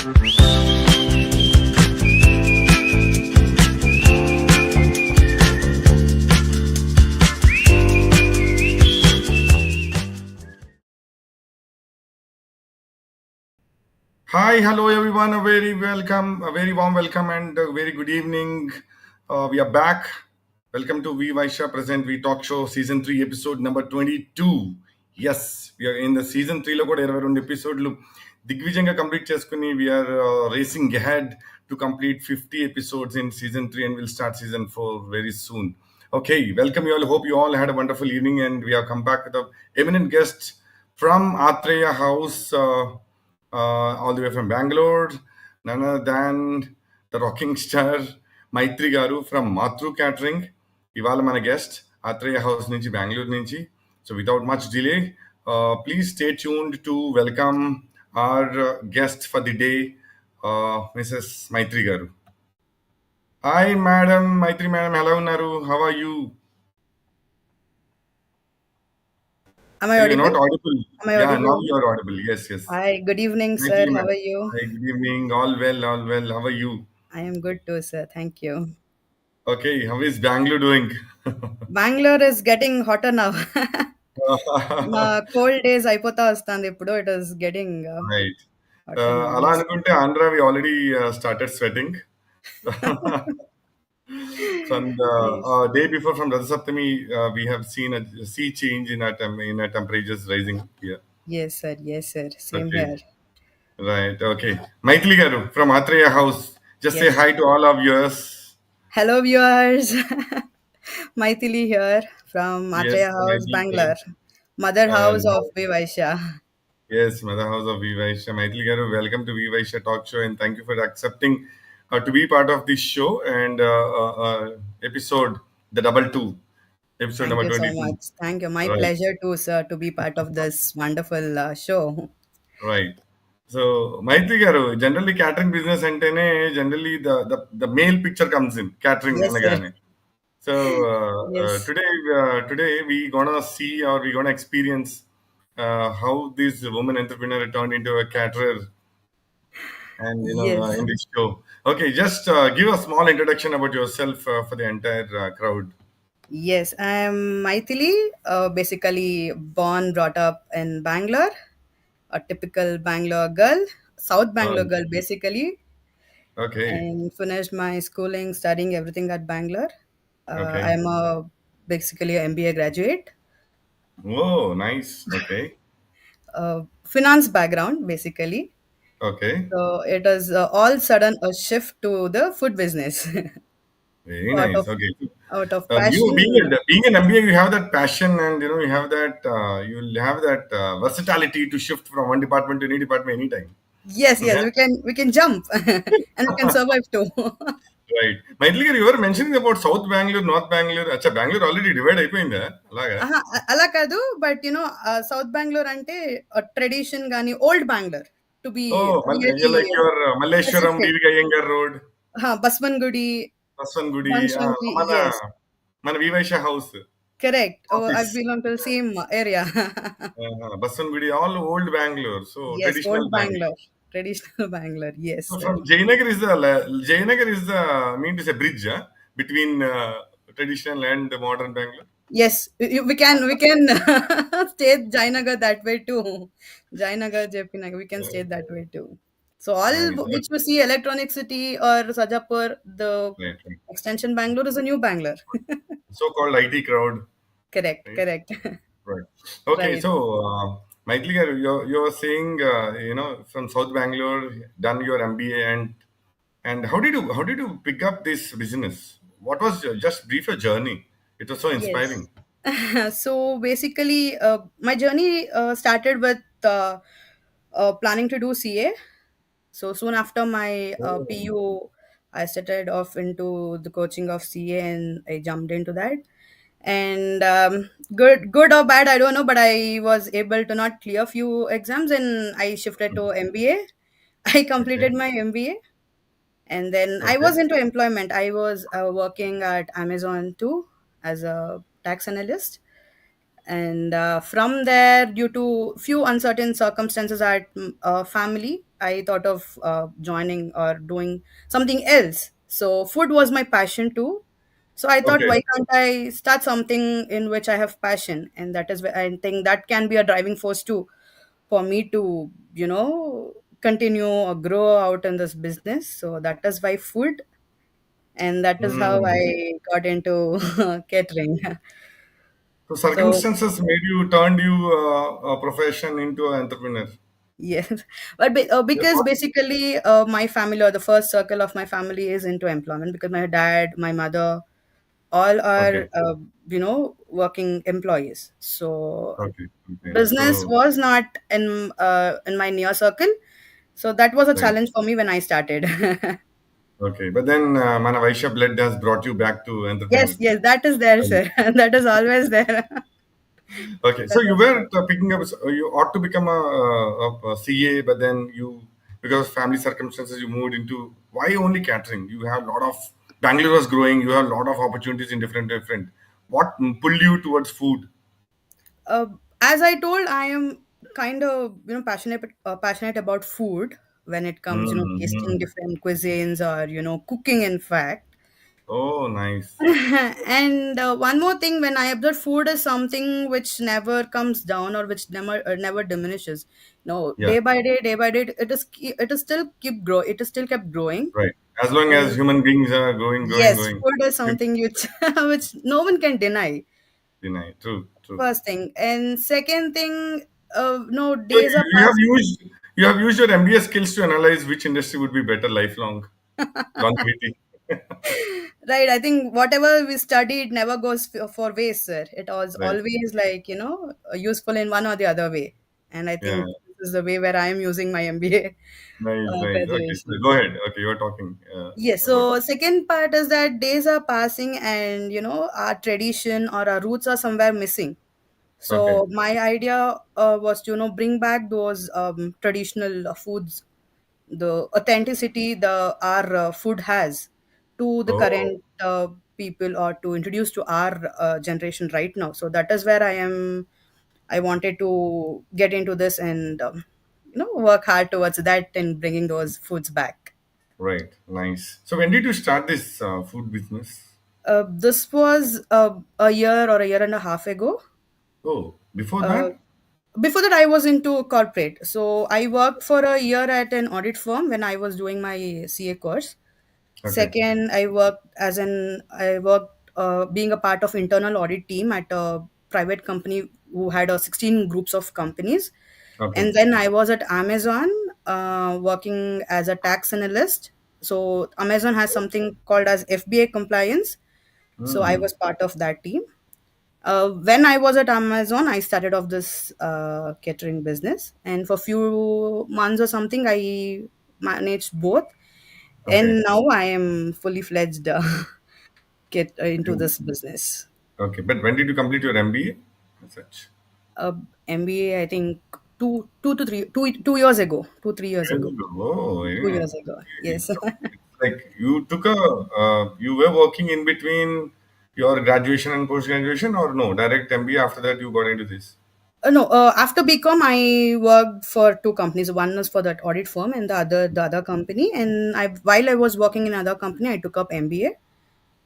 Hi, hello everyone. A very welcome, a very warm welcome, and a very good evening. We are back. Welcome to WeVysya Present We Talk Show Season 3 episode number 22. Yes, we are in the season 3 లో కూడా 22 ఎపిసోడ్లు దిగ్విజయంగా complete చేసుకుని we're racing ahead to complete 50 episodes in season 3 and we'll start season 4 very soon. Okay, welcome you all. Hope you all had a wonderful evening and we have come back with a eminent guest from Atreya House. All the way from Bangalore, none other than the rocking star Maitri Garu from Matru Catering. ఇవాళ మన guest Athreya house నుంచి బెంగళూరు నుంచి. So without much delay please stay tuned to welcome our guest for the day Mrs Maitri garu. Hi madam, Maitri madam ఎలా ఉన్నారు? How are you? Am I You're audible? not audible. Am I Yeah, now audible? you're audible. Yes, yes. Hi, good evening, Thank sir. you, How ma'am. are you? Hi, good evening. All well, all well. How are you? I am good too, sir. Thank you. Okay, how is Bangalore doing? Bangalore is getting hotter now. మా cold days అయిపోతా వస్తుంది ఇప్పుడు. It is getting Right. hotter now. అలా Yes. అనుకుంటే Andhra we already started sweating. From the Yes. day before, from Radha Saptami, we have seen a sea change in our temperatures rising here. Yes, sir. Yes, sir. Same Okay, here. right. Okay, Maithili Garu from Atreya House. Just say Yes. hi to all of yours. Hello, viewers. Maithili here from Yes, Atreya House, Maithili Garu. Bangalore. Mother house Now, of WeVysya. yes, Mother House of WeVysya. Maithili Garu, welcome to WeVysya Talk Show and thank you for accepting to be part of this show and episode, the double two, episode Thank number you so 22. much. Thank you. My Right, pleasure too, sir, to be part of this wonderful show. right. So, Maithili Garu, generally catering business antene, generally the male picture comes in, catering Yes, sir. anagane. So, Yes. today we gonna see or we gonna experience how this woman entrepreneur turned into a caterer and Yes. in this show. Okay, just give a small introduction about yourself for the entire crowd. Yes, I'm Maithili, basically born, brought up in Bangalore, a typical Bangalore girl, South Bangalore Oh, girl, basically, okay, and finished my schooling, studying everything at Bangalore. okay. I'm basically an MBA graduate, Oh, nice. Okay, finance background, basically. okay. So it is all sudden a shift to the food business. Very So nice. Okay. out of You passion, being an MBA, you have that passion and you have that you'll have that versatility to shift from one department to any department anytime. yes, yes, Yeah. we can jump and we can survive too. Right. Maytli గారు, you were mentioning about South Bangalore, North Bangalore. అచ్చా Bengaluru already divide అయిపోయిందా అలాగా? అహా! అలా కాదు. But south Bengaluru అంటే tradition గాని, old Bengaluru to be Oh, really like your Malleshwaram, specific. DV Iyengar Road, Basavanagudi, Baswangudi, Banashankari. మన యెస్. మన వివైష house correct. I office. Belong to same area. Baswangudi, all old Bangalore, so yes. traditional old Bangalore. Bengaluru. Traditional Bengaluru. Yes So sir. from Jayanagar is the mean to say bridge between traditional and modern Bangalore. Yes. We can stay Jayanagar that way too. Jayanagar చెప్పినాక we can stay that way too. So all Nice. which we see Electronic City or Sajapur, the Right, right. extension Bangalore is a new Bangalore. So-called IT crowd, Correct, right? correct. Right. Okay, Right. so Maithili garu, you're saying from South Bangalore, done your MBA, and how did you pick up this business? What was just brief your journey? It was so Yes. inspiring. So basically, my journey started with planning to do CA. So soon after my Oh, PU, I started off into the coaching of CA and I jumped into that. And good or bad, I don't know, but I was able to not clear few exams and I shifted to MBA. I okay, completed my MBA and then I okay, was into employment. I was working at Amazon too as a tax analyst, and from there, due to few uncertain circumstances at family, I thought of joining or doing something else. So food was my passion too. So I thought, Okay. why can't I start something in which I have passion, and that is where I think that can be a driving force too for me to, continue or grow out in this business. So that is why food, and that is how Mm. I got into catering. So So circumstances made you turned you a profession into an entrepreneur. yes, but Yes, because what? basically my family, or the first circle of my family, is into employment, because my dad, my mother, all are Okay. working employees. So Okay. Okay. business So was not in my near circle. So that was a right. challenge for me when I started. Okay. But then Mana Vaishya blood has brought you back to Yes, entrepreneurship. yes, that is there, sir. That is always there. Okay, so That you is were there. picking up. You ought to become a CA, but then you, because of family circumstances, you moved into why only catering? You have a lot of Bangalore was growing. You have a lot of opportunities in different. What pulled you towards food? uh, as I told, I am kind of passionate about food when it comes, tasting Mm-hmm. different cuisines, or cooking, in fact. Oh, nice. And one more thing, when I observe, food is something which never comes down, or which never diminishes. No, Yeah, day by day, it is still it is still kept growing. right. As long as And human beings are yes, going, food is you something which which no one can deny. deny. True, true. First thing, and second thing, no, So days are you have passing. used your MBA skills to analyze which industry would be better lifelong longevity. Right, I think whatever we study, it never goes for waste, sir. It was Right. always, like, useful in one or the other way. And I Yeah. think this is the way where I am using my MBA Nice, nice. Okay, so graduation. go ahead. Okay, you are talking Yes, about. so second part is that days are passing, and our tradition or our roots are somewhere missing. Okay. So my idea was to bring back those traditional foods, the authenticity the our food has, to the Oh, current people, or to introduce to our generation right now. So that is where I wanted to get into this, and work hard towards that and bringing those foods back. right. Nice. So when did you start this food business? This was a year or a year and a half ago. Oh, before uh, that? Before that, I was into corporate. So I worked for a year at an audit firm when I was doing my CA course. Okay. Second, I worked being a part of internal audit team at a private company who had 16 groups of companies. Okay. And then I was at Amazon working as a tax analyst. So Amazon has something called as FBA compliance. So I Hmm. was part of that team. When I was at Amazon, I started off this catering business, and for few months or something, I managed both, Okay. and now I am fully fledged get into You- this business. Okay. But when did you complete your MBA? As such. Uh, MBA, I think 2 years ago, 2 3 years Years ago, ago. Oh, two yeah. years ago. Yes. So it's like you took you were working in between your graduation and post graduation, or no? Direct MBA. After that, you got into this. No, after BCom, I worked for two companies. One was for that audit firm, and the other company. And while I was working in other company, I took up MBA.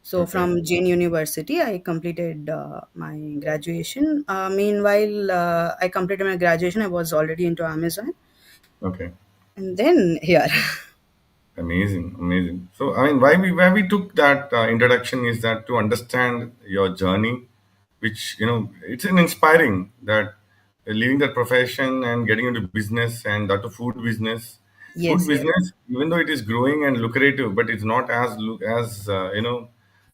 So Okay. from Jain University, I completed my graduation. Meanwhile, I completed my graduation. I was already into Amazon, Okay. and then here. Amazing, amazing. So, I mean, why we took that introduction is that to understand your journey, which it's an inspiring that leaving that profession and getting into business, and that to food business. Food Yes, yes. business, even though it is growing and lucrative, but it's not as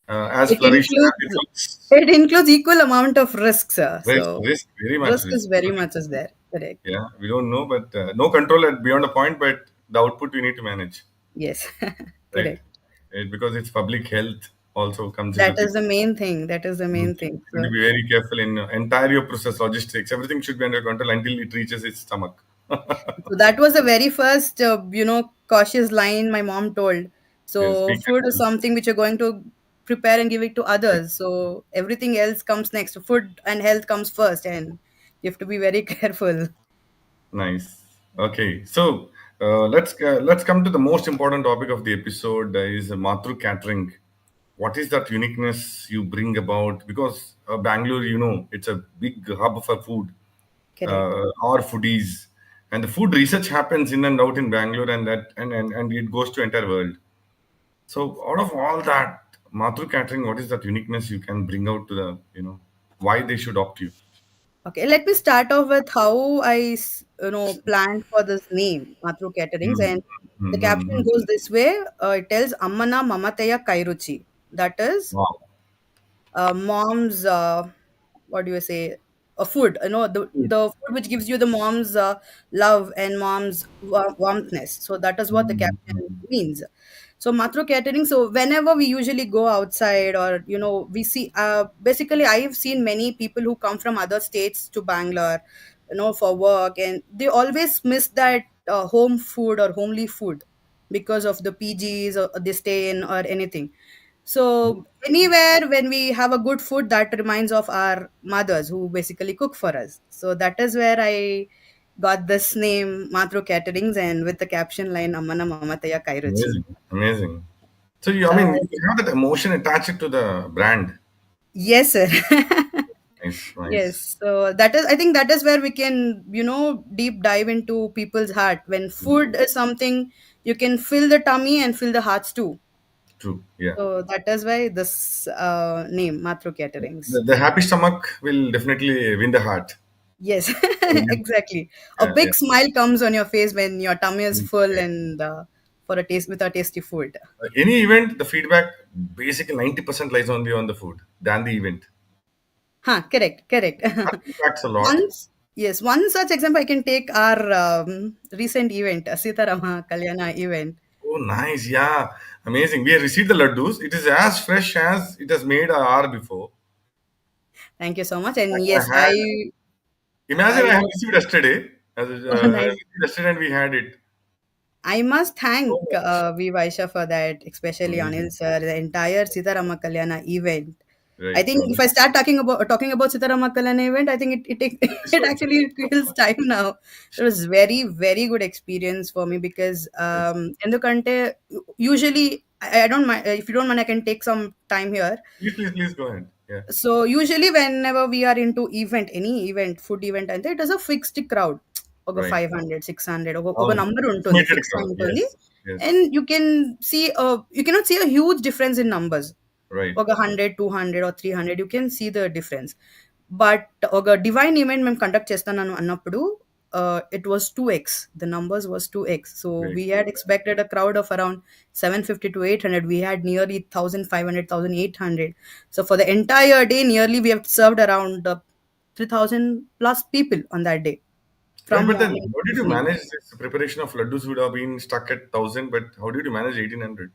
as It flourishing as it includes looks. it includes equal amount of risks, sir. Risk, So risk, very much risk risk. is very much is there. Correct. Yeah, we don't know, but no control at beyond a point, but the output we need to manage. Yes, Right. correct. Because it's public health also comes into That is picture. the main thing. That is the Mm. main thing. You need to So be very careful in entire your process, logistics. Everything should be under control until it reaches its stomach. So that was the very first, cautious line my mom told. Yes, So be food is careful. something which you're going to prepare and give it to Right. others. So everything else comes next. So food and health comes first, and you have to be very careful. Nice. Okay. So Let's come to the most important topic of the episode is Matru catering. What is that uniqueness you bring about? Because Bangalore, it's a big hub for food Correct. or foodies, and the food research happens in and out in Bangalore, and and it goes to entire world. So out of all that, Matru catering, what is that uniqueness you can bring out to the why they should opt you? Okay, let me start off with how planned for this name, Matru Caterings, Mm. and the caption Mm-hmm. goes this way. It tells Ammana Mamataya Kairuchi. That is Wow. mom's what do you say, a food, Food. the food which gives you the mom's love and mom's warmthness. So that is what the caption Mm-hmm. means. So matro catering, so whenever we usually go outside, or we see, basically I've seen many people who come from other states to Bangalore, for work, and they always miss that home food or homely food because of the PGs or they stay in or anything. So anywhere when we have a good food, that reminds of our mothers who basically cook for us. So that is where I got this name Matro Caterings, and with the caption line Ammana Mamataya Kairuchi. Amazing, amazing. So you, I Uh, mean, you have that emotion attached to the brand. yes, sir. Nice, nice. Yes. So that is, I think that is where we can, deep dive into people's heart. When food is something you can fill the tummy and fill the hearts too. True. Yeah. So that is why this name Matro Caterings. The happy stomach will definitely win the heart. Yes, Yeah, exactly. A yeah, yeah. big smile comes on your face when your tummy is Mm, full yeah. and for a taste with a tasty food. Any event, the feedback basically 90% lies only on the food than the event. Huh, correct, correct. That impacts a lot. Once, yes, one such example I can take our recent event, Sitarama Kalyana event. Oh, nice. Yeah, amazing. We have received the laddus. It is as fresh as it has made an hour before. Thank you so much. And I yes, had, I imagine I have was received yesterday. oh, I nice. received yesterday and we had it. I must So thank much. Vysya for that, especially Amazing. Anil sir, the entire Sitarama Kalyana event. I Right. think if I start talking about Sitarama Kalyana event, I think it Episode. actually kills time now. It was very very good experience for me because Yes. Endukante usually I don't mind, if you don't mind, I can take some time here. Please go ahead. Yeah. So usually whenever we are into event, any event, food event, and it is a fixed crowd. ఒక Right. 500, 600, ఒక అవును. Number ఉంటుంది, Estimated fix crowd. ఉంటుంది. Yes. Yes. And you cannot see a huge difference in numbers. Right. ఒక 100, 200 or 300, you can see the difference. But ఒక divine event మేము conduct చేస్తున్నాను అన్నప్పుడు it was 2x. The numbers was 2x. So Right. we had expected a crowd of around 750 to 800. We had nearly 1,500, 1,800. So for the entire day, nearly we have served around 3,000 plus people on that day, from Right. But then, morning how to did you evening. manage this preparation of laddus? Would have been stuck at 1,000, but how did you manage 1,800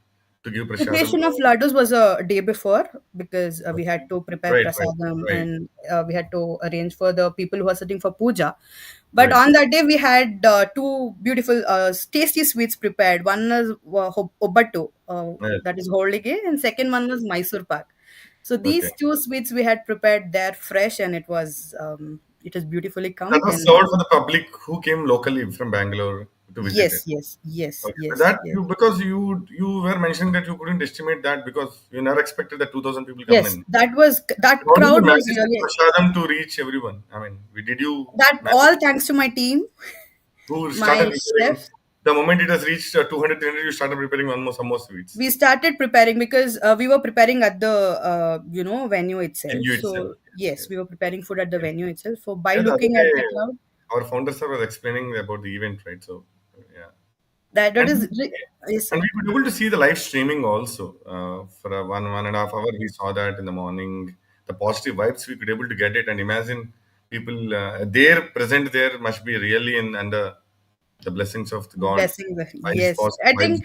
to give prasadam? Preparation of laddus was a day before because we had Okay. to prepare Right. Right. prasadam, Right. and we had to arrange for the people who are sitting for puja. But Right. on that day, we had two beautiful, tasty sweets prepared. One is obattu, Yes. that is holige, and second one was Mysore pak. So Okay. these two sweets we had prepared there fresh, and it was beautifully That come. was And served for the public who came locally from Bangalore to visit it. yes, yes, yes, Okay. But yes, that yes. you because you were mentioning that you couldn't estimate that because you never expected that 2,000 people come Yes, in. that How did you crowd was manage the really, prasadam to reach everyone? I mean, did you that manage all thanks to my team, who started my preparing chef. the moment it has reached 200, 300, you started preparing one more some more sweets We started preparing because we were preparing at the venue in itself. you itself. So Yes, yes, yes. we were preparing food at the Yeah. venue itself. So by Yeah, the other looking at the day, crowd, our founder sir was explaining about the event, right? So, yeah. that And is yes, and sir. we were able to see the live streaming also for a one and a half hour. We saw that in the morning. The positive vibes we could able to get it, and imagine people there present there must be really in under the blessings of the God Blessings. by His Yes, positive I vibes. think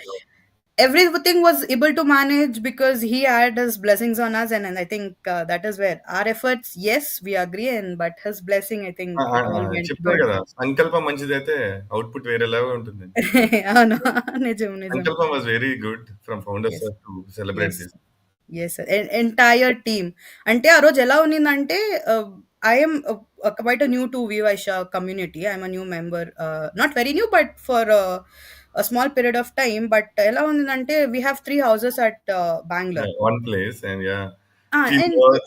everything was able to manage because he had his blessings on us, and I think that is where our efforts. Yes, we agree, and but his blessing, I think it all went చెప్తారు good. కదా సంకల్పం మంచిదైతే output వేరేలాగా ఉంటుంది. అవును. నిజం, నిజం. సంకల్పం was very good from founders Yes. To celebrate Yes. This. Yes, sir. Entire team. అంటే ఆ రోజు ఎలా ఉన్నిందంటే I am quite a new to WeVysya community. I'm a new member, not very new, but for a small period of time. But ఎలా ఉందంటే we have three houses at Bangalore. One place, and yeah, And teamwork.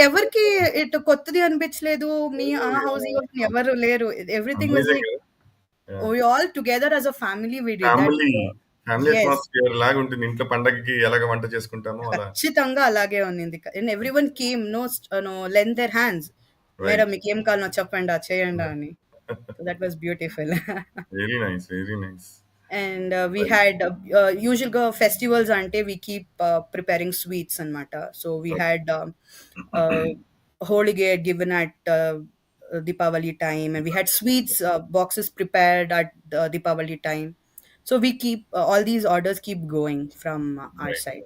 ఎవరికీ ఇటు కొత్తది అనిపించలేదు. మీ ఆ Oh, house, ఈ house అని yeah. ఎవరు లేరు. Everything was Amazing. Like Yeah. we all together as a family we did that. Family family Yes. Atmosphere లాగా ఉంటుంది. ఇంట్లో పండగకి ఎలాగ వంట చేసుకుంటామో అలా. ఖచ్చితంగా అలాగే ఉన్నింది. And everyone came no lent their hands. Madam right. మీకేం కావాలో చెప్పండా, చేయండా అని. So that was beautiful. Very nice, very nice. And we had usual festivals ante we keep preparing sweets anamata. So we had uh, holige given at Deepavali time, and we had sweets boxes prepared at Deepavali time. So we keep all these orders keep going from our Right. side.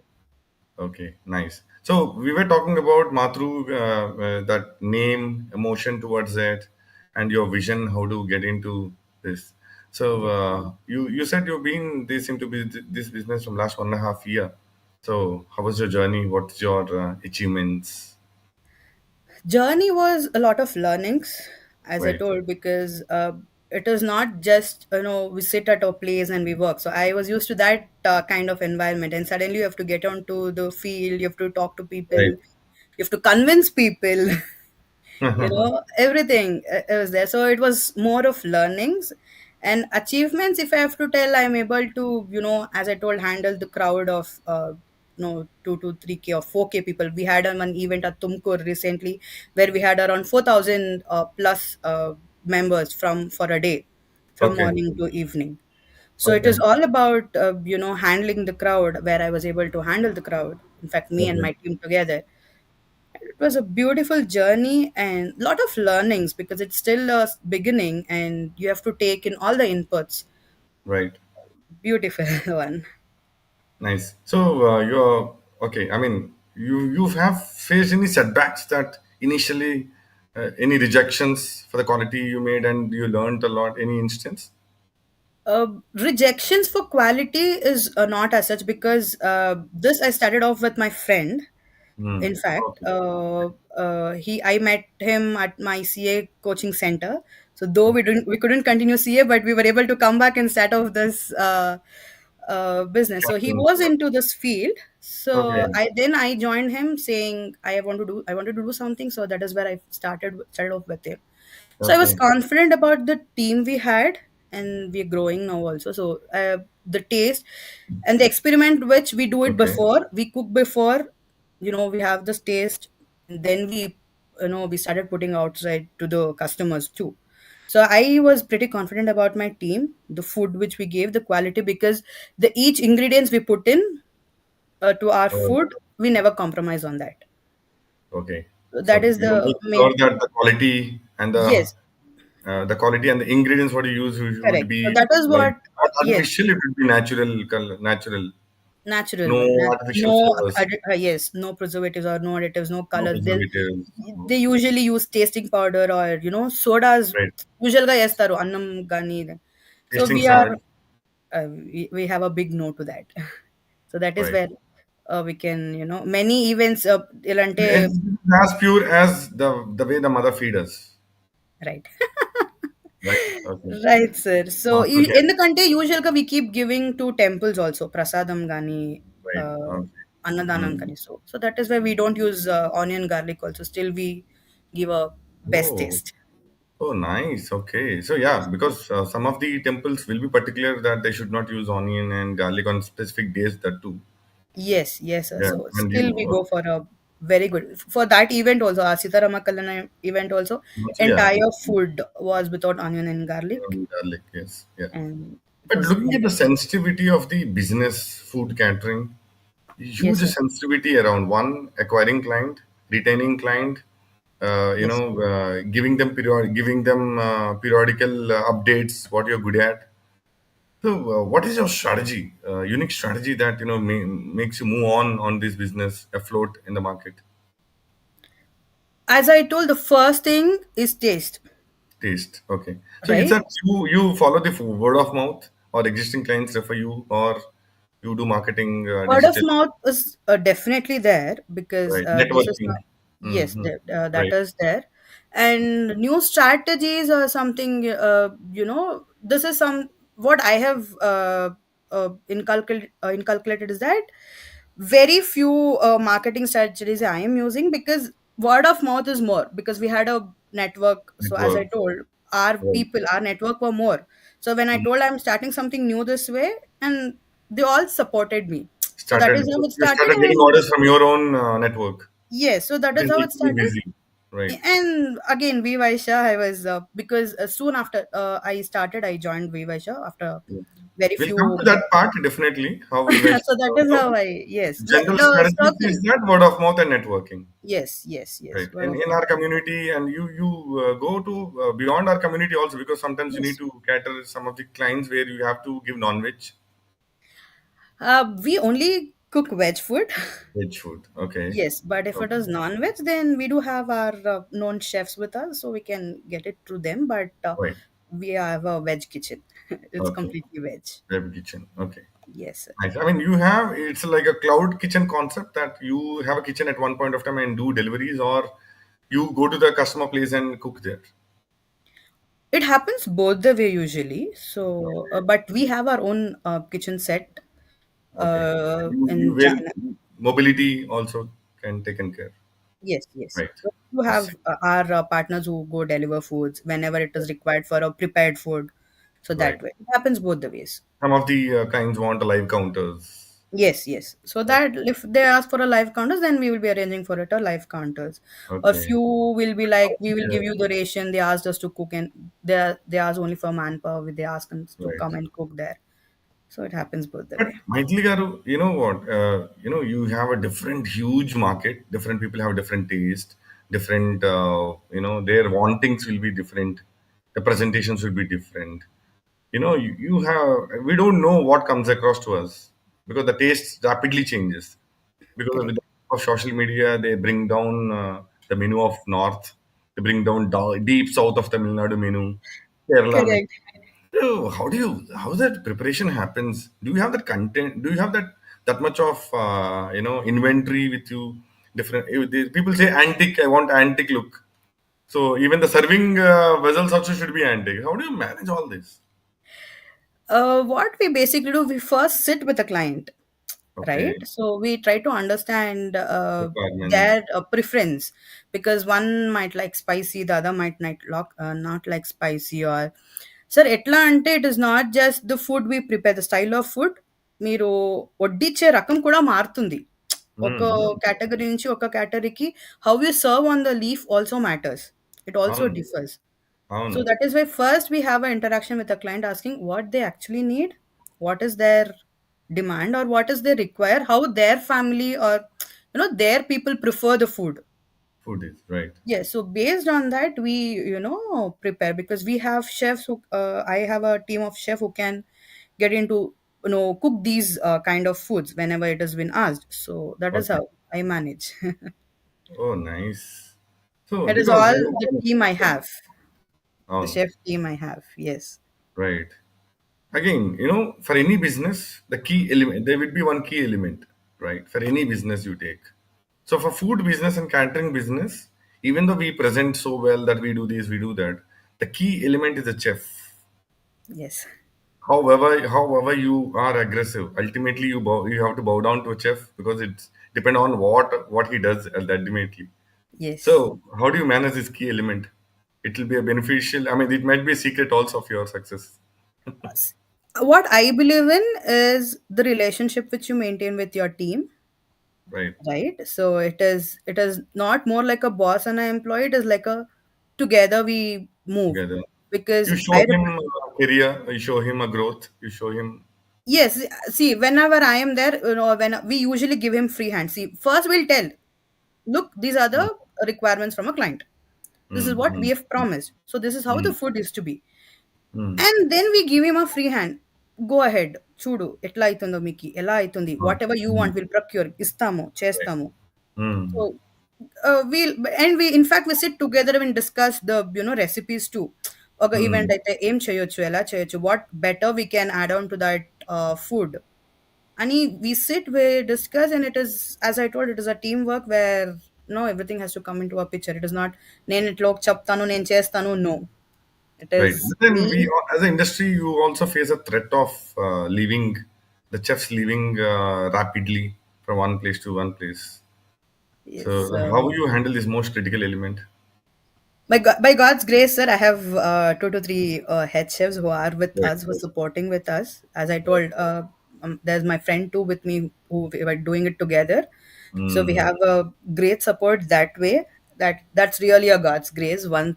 Okay, nice. So we were talking about Matru, that name, emotion towards it, and your vision, how to get into this. So you said you've been this into this business from last 1.5 year. So how was your journey? What's your achievements? Journey was a lot of learnings, as I Right, told, because it is not just we sit at a place and we work. So I was used to that kind of environment, and suddenly you have to get onto the field, you have to talk to people, right. you have to convince people. Everything was there. So it was more of learnings and achievements. If I have to tell, I'm able to, as I told, handle the crowd of 2 to 3k or 4k people. We had an event at Tumkur recently where we had around 4,000 plus members from for a day, from Okay, morning to evening. So it okay, is all about handling the crowd, where I was able to handle the crowd. In fact, me and okay. my team together. It was a beautiful journey and lot of learnings, because it's still a beginning and you have to take in all the inputs. Right. Beautiful one. Nice. So you're okay. I mean, you have faced any setbacks that initially, any rejections for the quality you made, and you learned a lot. Any instance? Rejections for quality is not as such, because this I started off with my friend. Hmm. In fact, Okay. he I met him at my CA coaching center. So though we couldn't continue CA, but we were able to come back and start off this business. So he Captain. was into this field. Okay. So I joined him, saying I wanted to do something. So that is where I started off with him. So I was Okay. confident about the team we had, and we're growing now also. So the taste and the experiment, which we do it Okay. before, we cook before, we have this taste, and then we started putting outside to the customers too. So I was pretty confident about my team, the food which we gave, the quality, because the each ingredients we put in to our Oh, food, we never compromise on that. okay. So that So is you the make main. sure that Yes, the quality and the ingredients what you use would correct. So be that is like what. not Yes, artificial. It would be natural, natural. natural No one. artificial No, flavors, yes, no preservatives or no additives, no no colors. preservatives. They Okay. usually use tasting powder, or sodas. Right. Usual ga చేస్తారు అన్నం గాని. So Tasting we are salt. we have a big no to that. So that is Right. where we can many events ilante. It's as pure as the way the mother feed us. Right. Right. Okay. Right, sir. So Okay. ఎందుకంటే usual గా we keep giving to temples also, prasadam gani, Right. uh, Okay. annadhanam Hmm. kani. So that is why we don't use onion garlic also. Still we give a best Oh. taste. Oh, nice. Okay. So yeah, because some of the temples will be particular that they should not use onion and garlic on specific days. That too. Yes, yes, sir. Yeah. So And still you. we Okay. go for a very good, for that event also, our Sitarama Kalyana event also, So yeah. entire food was without onion and garlic, Garlic. Yes. Yeah. and it But was looking at the beautiful. sensitivity of the business food catering, Yes, huge sir. sensitivity around one acquiring client, retaining client, Yes. giving them periodical updates what you're good at. So what is your strategy, unique strategy that makes you move on this business afloat in the market? As I told, the first thing is taste, Taste. Okay. So is right? that you follow the word of mouth, or existing clients refer you, or you do marketing Word of digital, mouth is definitely there, because right, this is networking? not. Yes, Mm-hmm. that Right. is there. And new strategies or something, this is some what I have inculcated is that very few marketing strategies I am using, because word of mouth is more, because we had a network. So as I Network. told, our Right. people, our network were more. So when I Mm. told I'm starting something new this way, and they all supported me. So that Started. is how So it you started. started getting And orders from your own network. yes, so that It is is how it keeping you started. busy. Right. And again, WeVysya, I was because soon after I started, I joined WeVysya after Yeah. very We'll come few. to that part definitely. How we wish. So that is how I, yes, General the strategies circle. is that word of mouth and networking. Yes, yes, Right. yes. Word of In mouth. our community, and you go to beyond our community also, because sometimes you need Yes. to cater some of the clients where you have to give non-veg, We only cook veg food. veg food. Okay. Yes, but if it Okay. is non-veg, then we do have our known chefs with us, so we can get it through them. But Right. we have a veg kitchen. It's Okay. completely veg. Web kitchen. Okay. Yes, sir. Nice. I mean, you have it's like a cloud kitchen concept that you have a kitchen at one point of time and do deliveries, or you go to the customer place and cook there. It happens both the way usually. So, but we have our own kitchen set Okay. You in where China. mobility also can taken care. Yes, yes. Right. So you I see. have our partners who go deliver foods whenever it is required for a prepared food. So Right. that way, it happens both the ways. Some of the kinds want live counters. Yes, yes. So Okay. that if they ask for a live counters, then we will be arranging for it a live counters. A Okay. few will be like, we will Yeah. give you the ration. They asked us to cook, and they ask only for manpower. They ask us to Right. come and cook there. So it happens both the But way. Maitli Garu, you know what? You have a different, huge market. Different people have different taste. Different, their wantings will be different. The presentations will be different. You have. We don't know what comes across to us because the taste rapidly changes. Because with Correct. the help of social media, they bring down the menu of North. They bring down deep south of Tamil Nadu menu, Kerala menu. Correct. So how that preparation happens? Do you have that content? Do you have that much of inventory with you? Different people say antique. I want antique look. So even the serving vessels also should be antique. How do you manage all this? What we basically do, we first sit with the client, right? Okay, So we try to understand requirements. their preference, because one might like spicy, the other might not like spicy. Or sir, ఎట్లా అంటే it is not just the food we prepare, the style of food. మీరు వడ్డించే రకం కూడా మారుతుంది. ఒక Hmm. Category నుంచి ఒక కేటగిరీకి how you serve on the leaf also matters. It also అవును, differs. So అవును. that is why first we have an interaction with the client, asking what they actually need, what is their demand, or what is they require, how their family or their people prefer the food. Food is right. Yes, so based on that we prepare, because we have chefs who I have a team of chef who can get into cook these kind of foods whenever it has been asked. So that is Okay. how I manage. Oh, nice. So It is because all the team I have, the అవును, chef team I have. Yes. right. Again, for any business, the key element, there will be one key element, right? For any business you take. So for food business and catering business, even though we present so well that we do this, we do that, the key element is the chef. Yes. However you are aggressive, ultimately you have to bow down to a chef because it's depend on what he does ultimately. Yes. So how do you manage this key element? It will be a beneficial. I mean, it might be a secret also of your success, S- What I believe in is the relationship which you maintain with your team, right? right? So it is not more like a boss and an employee. It is like a together we move, Together. because You show I him a career, you show him a growth, you show him. yes, see, whenever I am there, when we usually give him free hand. See, first we'll tell, look, these are Mm, the requirements from a client. This is mm, what we mm, have promised. So this is how the mm, food is to be. mm, And then we give him a free hand. Go ahead, చూడు ఎట్లా అవుతుందో మీకు ఎలా అవుతుంది, mm, what ever you mm, want will procure, ఇస్తాము right. చేస్తాము. Mm, So we'll, and we in fact we sit together and discuss the recipes too. ఒక event mm. అయితే ఏం చేయొచ్చు, ఎలా చేయొచ్చు, what better we can add on to that food. And we sit, we discuss, and it is, as I told, it is a teamwork where no, everything has to come into a picture. It is not నేను ఇట్లా చెప్తాను నేను చేస్తాను. No, it is Right. But then me. we, as an industry, you also face a threat of leaving the chefs leaving rapidly from one place to one place. Yes. So, how you handle this most critical element? By God's grace, sir, I have two to three head chefs who are with Right. us, who are supporting with us. As I Right. told, there's my friend too with me who we were doing it together. So we Mm, have a great support that way. That's really a God's grace. One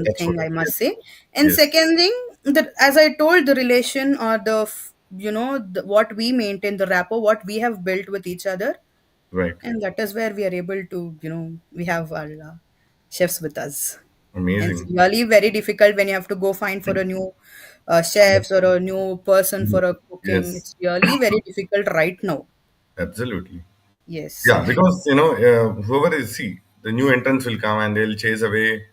that's thing what. I Yes. must say. And Yes. second thing, that as I told, the relation or what we maintain, the rapport, what we have built with each other, Right. and that is where we are able to, we have our chefs with us. And it's Amazing. really very difficult when you have to go find for a new Yes. chefs or a new person for a cooking. Yes. It's really very difficult right now. Absolutely. Yes. Yeah, because whoever is see the new entrants will come and they'll chase away,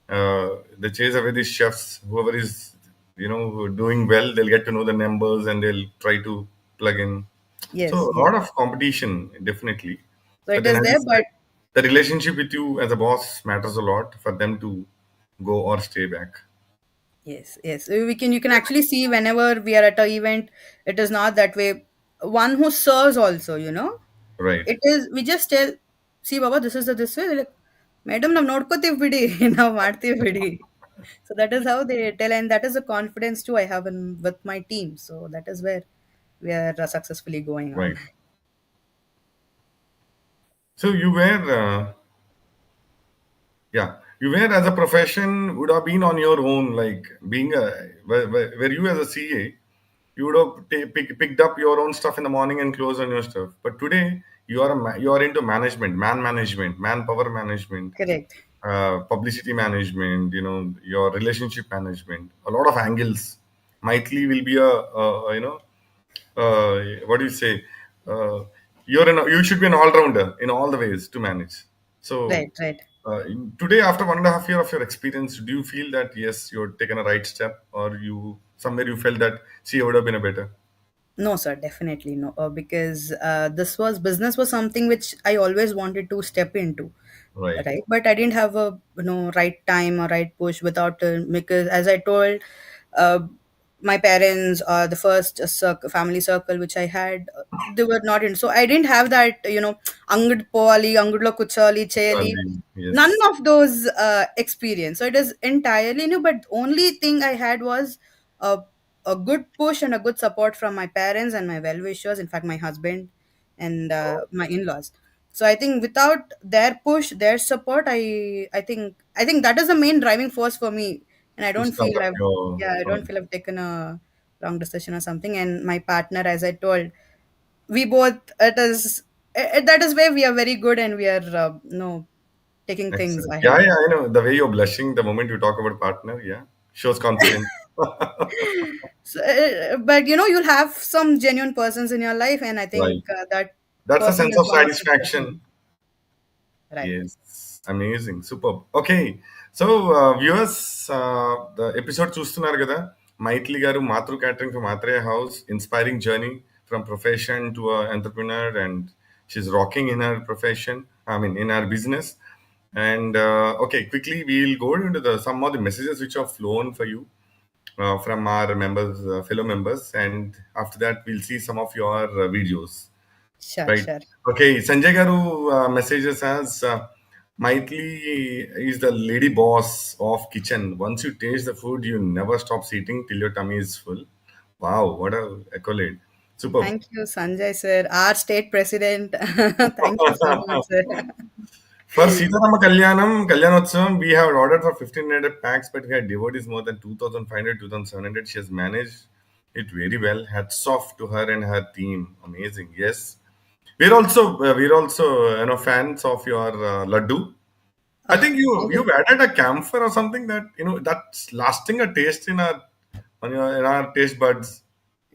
they chase away these chefs. Whoever is who are doing well, they'll get to know the numbers and they'll try to plug in. Yes, So a yes. lot of competition, definitely. So But it then, is as you there, said, but the relationship with you as a boss matters a lot for them to go or stay back. yes, yes. You can actually see whenever we are at a event, it is not that way. One who serves also, Right, it is we just tell, see Baba, this is the this way. They're like, Madam, ನಾವು ನೋಡ್ಕೋತೀವಿ ಬಿಡಿ ನಾವು ಮಾಡ್ತೀವಿ ಬಿಡಿ. So that is how they tell, and that is the confidence too I have in with my team. So that is where we are successfully going on. right. So you were. Yeah, you were as a profession would have been on your own, like being a where you as a CA, you would have picked up your own stuff in the morning and closed on your stuff. But today you are you are into management, manpower management, Correct. publicity management. Your relationship management. A lot of angles. Mightly will be what do you say? Uh, you should be an all rounder in all the ways to manage. So Right, right. today, after 1.5 year of your experience, do you feel that yes, you're taken a right step, or you somewhere you felt that see, would have been a better? No, sir, definitely no. Because this was business was something which I always wanted to step into, Right. right? But I didn't have a right time or right push without because as I told, uh, my parents or the first family circle which I had, they were not in. So I didn't have that angud poali, angudlo kuchali, chayali. None Yes. of those experience. So it is entirely new. But only thing I had was a a good push and a good support from my parents and my well wishers. In fact, my husband and my in laws. So I think without their push, their support, I think that is the main driving force for me. And I To don't start feel up I've your yeah, I don't feel I've taken a wrong decision or something. And my partner, as I told, we both that is where we are very good and we are no taking things excellent. Yeah, ahead. yeah, I know the way you're blushing the moment you talk about partner. Yeah, shows confidence. So, but you'll have some genuine persons in your life, and I Right. think that That's a person sense is of one of such satisfaction. person. Right. Yes, amazing, superb. Okay, so viewers, the episode చూస్తున్నారు కదా మైథిలి గారు Matru catering from Athreya house inspiring journey from profession to entrepreneur and she's rocking in her profession I mean in her business and okay, quickly we'll go into the some of the messages which have flown for you from our members, fellow members, and after that we'll see some of your videos. Sure, Right. sure. Okay. Sanjay Garu messages as Maitli is the lady boss of kitchen. Once you taste the food, you never stop eating till your tummy is full. Wow, what a accolade! Superb. Thank you, Sanjay sir, our state president. Thank you so much, sir. For Sitaramma Kalyanotsavam, we have ordered for 1500 packs, but her devotees more than 2500, 2700. She has managed it very well. Hats off to her and her team. Amazing. Yes. We're also fans of your laddu. I think Thank you. you've added a camphor or something that that's lasting a taste in our taste buds.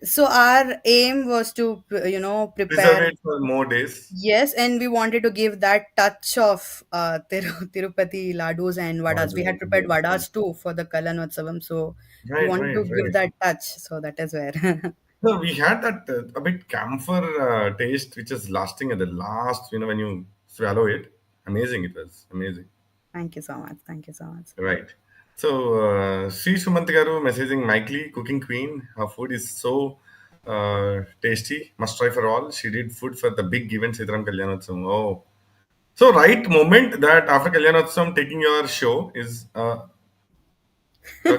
So our aim was to Preserve prepare. it for more days. Yes, and we wanted to give that touch of Tirupati ladus and Oh, vadas. We had prepared yes, yes. vadas too for the Kalanotsavam, so we Right, wanted right, to give right. that touch. So that is where. No, we had that a bit camphor taste, which is lasting at the last. When you swallow it, Amazing, it was amazing. Thank you so much. Thank you so much. Right. So, Sri Sumant garu messaging Mikey, cooking queen. Her food is so tasty. Must try for all. She did food for the big event, Sitaram Kalyanotsavam. Oh. So, right moment that after Kalyanotsavam taking your show is okay. For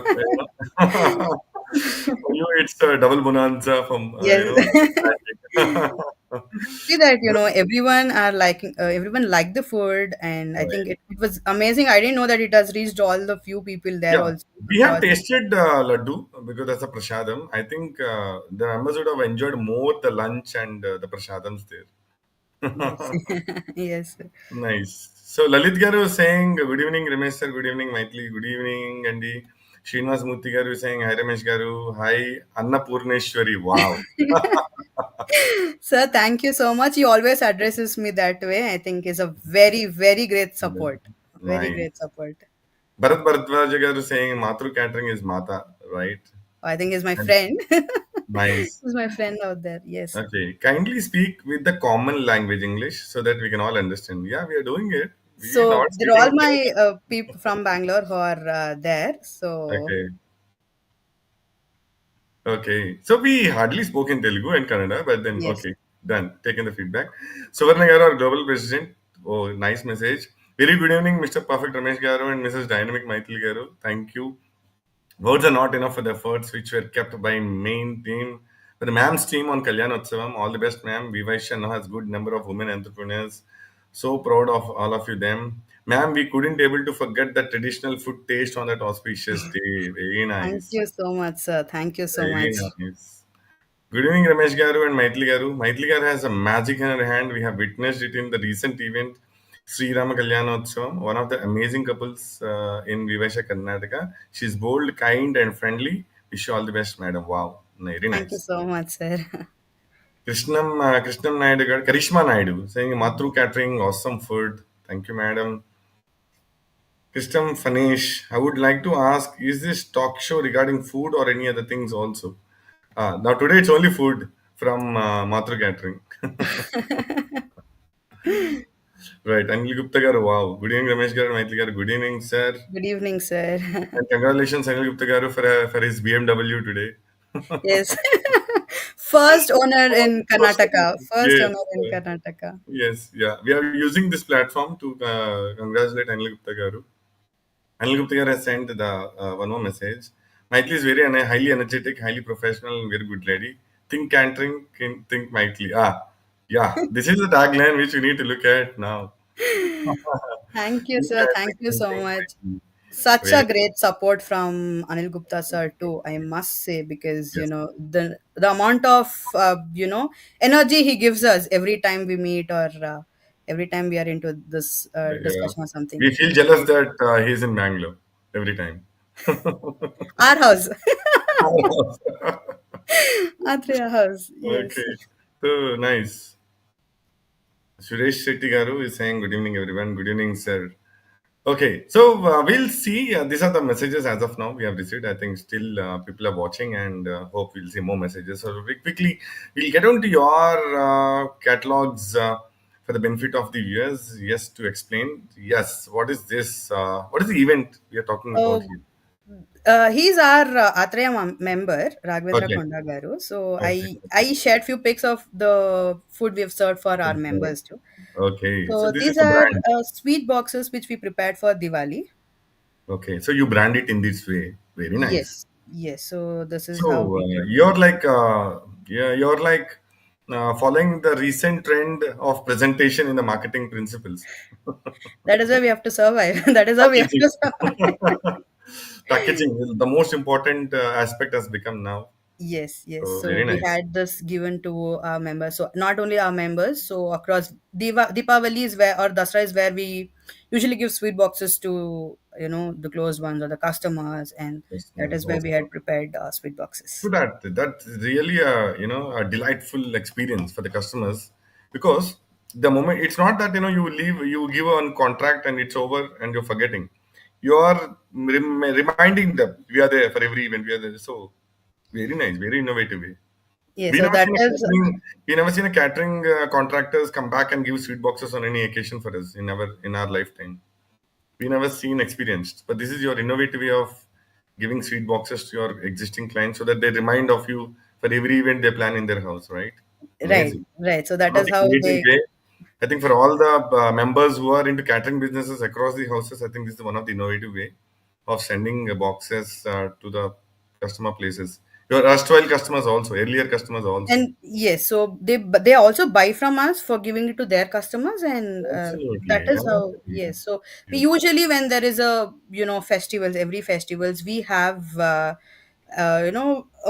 you, it's a double bonanza from, Yes. magic. See that, everyone are liking, everyone liked the food, and I think Right. it was amazing. I didn't know that it has reached all the few people there Yeah, also we have across. tasted laddu because that's a prasadam. I think the members would have enjoyed more the lunch and the prasadams there. Yes. Yes. Nice. So Lalit garu is saying good evening Ramesh sir, good evening Maitli, good evening Andy. Srinivas Murthy garu is saying hi Ramesh garu, hi Annapurneshwari. Wow. Sir, thank you so much. He always addresses me that way. I think is a very, very great support. Very great Nice. support. Bharat Bharadwaj garu saying Matru catering is Mata, right? I think he's my And friend. nice. He's my friend out there. Yes. Okay, kindly speak with the common language English so that we can all understand. Yeah, we are doing it. We are So not they're all sitting here. my people from Bangalore who are there. So Okay, okay. So we hardly spoke in Telugu and Kannada, but then yes. okay, done. Taking the feedback. Suvarna Garu, our global president. Oh, nice message. Very good evening, Mr. Perfect Ramesh Garu and Mrs. Dynamic Maithili Garu. Thank you. Words are not enough for the efforts which were kept by main team. For the ma'am's team on Kalyanotsavam, all the best, ma'am. WeVysya now has good number of women entrepreneurs. So proud of all of you, them. Ma'am, we couldn't able to forget the traditional food taste on that auspicious day. Very Thank nice. you so much, sir. Thank you so Very much. nice. Good evening, Ramesh Garu and Maitli Garu. Maitli Garu has a magic in her hand. We have witnessed it in the recent event, Sri Rama Kalyanotsavam, one of the amazing couples in Vivasha, Karnataka. She's bold, kind, and friendly. Wish you all the best, madam. Wow, very Thank you nice. so much, sir. Krishnam Naidu, Karishma Naidu, saying Matru Catering, awesome food. Thank you, madam. Krishnam Fanesh, I would like to ask, is this talk show regarding food or any other things also? Now today it's only food from Matru Catering. Right. Anil Gupta garu, wow. Good evening, Ramesh garu, Maitli garu. Good evening, sir. Good evening, sir. And congratulations, Anil Gupta garu, for his BMW today. Yes. First owner in First, Karnataka. First yes, owner in Karnataka. yes, yeah. We are using this platform to congratulate Anil Gupta garu. Anil Gupta garu has sent the one more message. Maitli is very highly energetic, highly professional, and very good lady. Think cantering, think Maitli. Yeah. This is the tagline which we need to look at now. Thank you, Think sir. Thank you cantering, so think much. Maitli. Such a Very great support from Anil Gupta sir too, I must say, because yes. the amount of energy he gives us every time we meet, or every time we are into this Yeah. discussion or something. We feel It's jealous great. that he's in Bangalore every time. Our house. Atreya house. Yes. Okay. So nice. Suresh Shetty Garu is saying, good evening, everyone. Good evening, sir. Okay. So we'll see. These are the messages as of now we have received. I think still people are watching and hope we'll see more messages. So we quickly, we'll get on to your catalogs for the benefit of the viewers. Yes, to explain. Yes. What is this? What is the event we are talking about Oh, here? he's our Atreya member, Raghavendra Okay. Konda Garu. So Okay. I shared few pics of the food we have served for our Okay. members too. Okay. So So this is these a are brand. sweet boxes which we prepared for Diwali. Okay. So you brand it in this way. Very nice. Yes, yes. So this is how So we did. you're like following the recent trend of presentation in the marketing principles. That is why we have to survive. That is how we have Packaging. to survive. Packaging is the most important aspect has become now. Yes, yes. So So very we nice. had this given to our members. So not only our members, so across Deepavali is where, or Dasra is where we usually give sweet boxes to the close ones or the customers, and that Customers is where we also. had prepared sweet So boxes. that's really a a delightful experience for the customers because the moment it's not that you leave you give on contract and it's over and you're forgetting. You are reminding them we are there for every event we are there. So very nice, very innovative way. Yeah, We so never that seen a is catering. We never seen a catering contractors come back and give sweet boxes on any occasion for us in our lifetime. We never seen experienced. But this is your innovative way of giving sweet boxes to your existing clients so that they remind of you for every event they plan in their house. Right? right, Amazing. right. So that One of is the how creative they. way. I think for all the members who are into catering businesses across the houses, I think this is one of the innovative way of sending boxes to the customer places. Your erstwhile customers also, earlier customers also. And yes, so they also buy from us for giving it to their customers, and that Absolutely. is how. Absolutely. Yes, so we Yes. usually, when there is a, festivals, every festivals we have a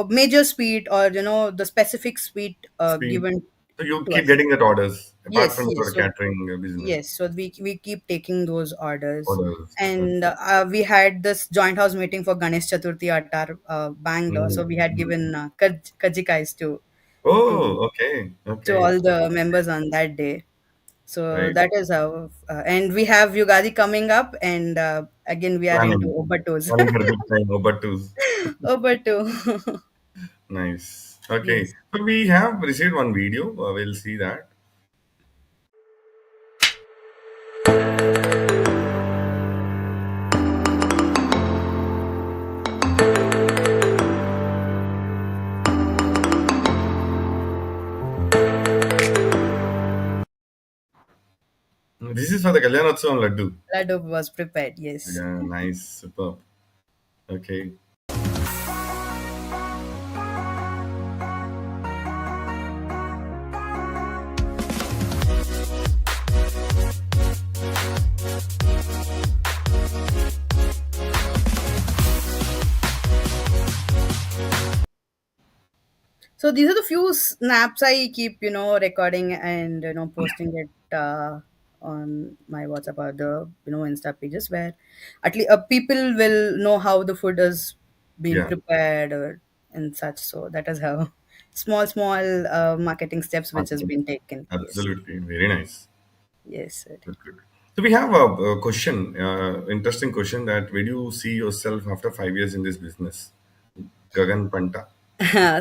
major sweet, or the specific sweet Speed. given So you to keep us. getting that orders apart Yes, from yes. your So catering business yes, so we keep taking those orders, orders. and Okay. we had this joint house meeting for Ganesh Chaturthi at our Bangalore. So we had Mm. given kajikais to Oh, okay. Okay. all the members on that day. So Right. that is how, and we have Yugadi coming up, and again we are into Planning. Obatos. Planning for a good time. Obertus. Obato. Nice. Okay. Yes. So we have received one video. We'll see that. This is for the Kalyanotsavam Laddu. Laddu was prepared. Yes. Yeah, nice. Superb. Okay. So these are the few snaps I keep, recording and posting it on my WhatsApp or the Insta pages, where at least people will know how the food is being Yeah. prepared or and such. So that is how small marketing steps which has Marketing. been taken. Yes, Absolutely. Very nice. yes, sir. Good, good. So we have a question, interesting question that where do you see yourself after 5 years in this business? Gagan Panta.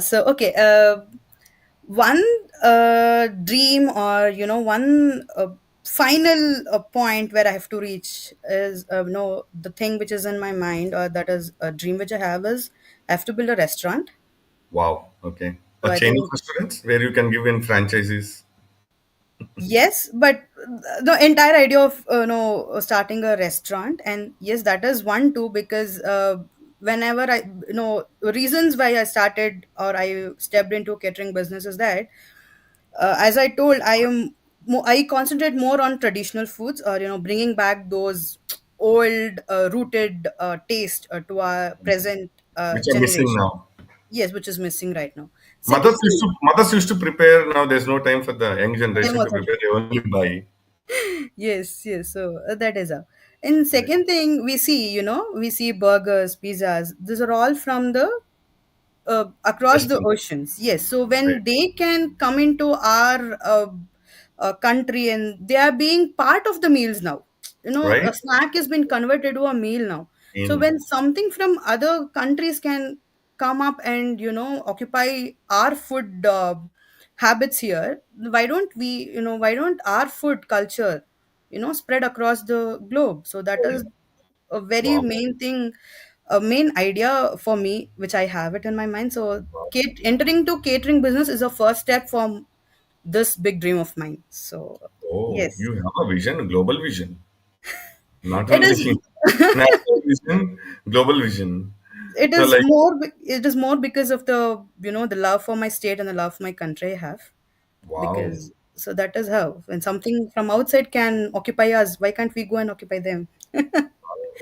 So okay, one dream, or one final point where I have to reach is the thing which is in my mind, or that is a dream which I have, is I have to build a restaurant. Wow. Okay. So A I chain of think. restaurants where you can give in franchises. Yes, but the entire idea of starting a restaurant, and yes, that is one too, because whenever I reasons why I started or I stepped into catering business is that, as I told, I concentrate more on traditional foods, or bringing back those old rooted taste to our present Which are missing generation. now. Yes, which is missing right now. Mothers Second used thing, to mothers used to prepare. Now there's no time for the young I'm generation to also. prepare. They only buy. Yes, yes. So that is how. And Right. second thing, we see burgers, pizzas. These are all from the across the Western. oceans. Yes. So Right. when they can come into our country, and they are being part of the meals now. Right. A snack has been converted to a meal now. So In when something from other countries can come up and occupy our food habits here, why don't our food culture spread across the globe? So that is a very wow. main thing, a main idea for me, which I have it in my mind. So Wow. entering to catering business is a first step from this big dream of mine. So Oh, yes, you have a vision, a global vision, not it only is. national vision, global vision. So like, It is more because of the the love for my state and the love for my country I have. wow. Because so that is how, when something from outside can occupy us, why can't we go and occupy them?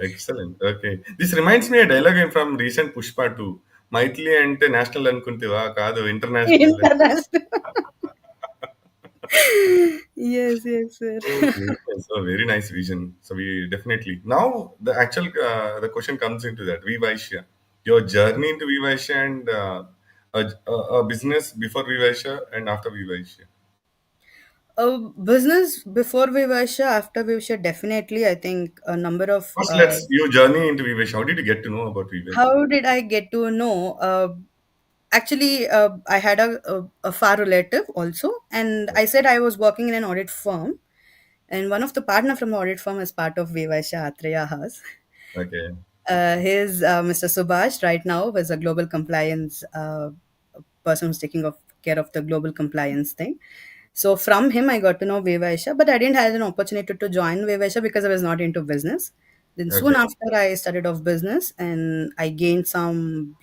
Excellent. Okay. This reminds me a dialogue from recent Pushpa 2. Maithili అంటే national అనుకుంటేవా కాదు international. International. Yes, yes, sir. Oh, very nice. Oh, very nice vision. So we definitely now the question comes into that Vysya, your journey into Vysya and a business before Vysya and after Vysya. Business before WeVysya, after WeVysya, definitely. I think a number of. First, let's your journey into Vysya. How did you get to know about Vysya? How did I get to know? Actually, I had a far relative also, and I said I was working in an audit firm, and one of the partner from the audit firm is part of WeVysya House. Okay. His Mr. Subhash right now is a global compliance person who's taking care of the global compliance thing. So from him, I got to know WeVysya, but I didn't have an opportunity to join WeVysya because I was not into business. Then soon Okay. after, I started off business, and I gained some,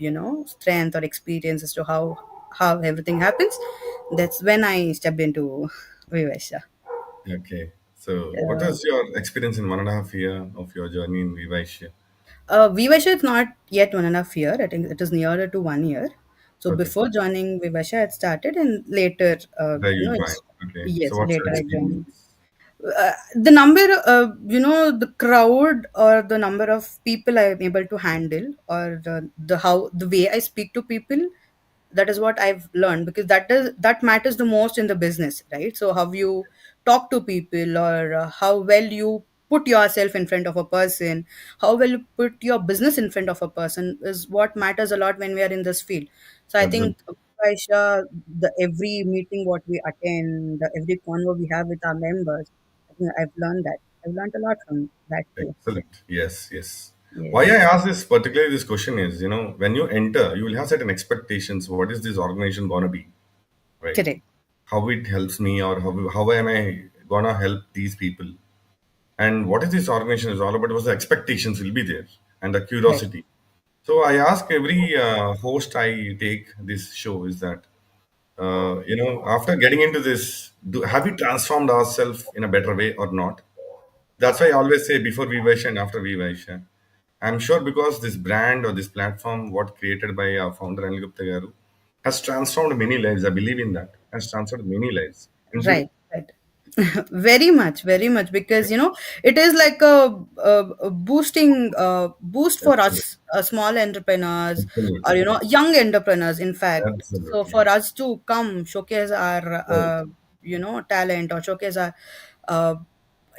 strength or experience as to how everything happens. That's when I stepped into WeVysya. Okay. So, what Uh, was your experience in 1.5 year of your journey in Vivysya? Vivasha is not yet 1.5 year. I think it is nearer to 1 year. So Okay. before joining Vivasha, I had started, and later, There you joined. it's Okay. So, yes, what's your later I joined. experience? The number, the crowd or the number of people I'm able to handle, or the way I speak to people, that is what I've learned, because that matters the most in the business, right? So how you talk to people, or how well you put yourself in front of a person, how well you put your business in front of a person is what matters a lot when we are in this field. So I think, Absolutely. Aisha, the every meeting what we attend, the every convo we have with our members, I think I've learned that. I've learned a lot from that too. Excellent. Yes, yes. Why I Yes, ask this particularly this question is, when you enter, you will have certain expectations. What is this organization gonna be, right? correct, How it helps me, or how am I gonna help these people? And what is this organization is all about? Was the expectations will be there and the right. curiosity. So I ask every host I take this show is that after getting into this, have we transformed ourselves in a better way or not? That's why I always say before Vivysya and after Vivysya. I'm sure because this brand or this platform, what created by our founder Anil Gupta Garu, has transformed many lives. I believe in that. Has transformed many lives, including Right, right. Very much, because it is like a boost for absolutely, us, small entrepreneurs, or absolutely, young entrepreneurs, in fact. So absolutely, for us to come showcase our right. talent, or showcase our uh,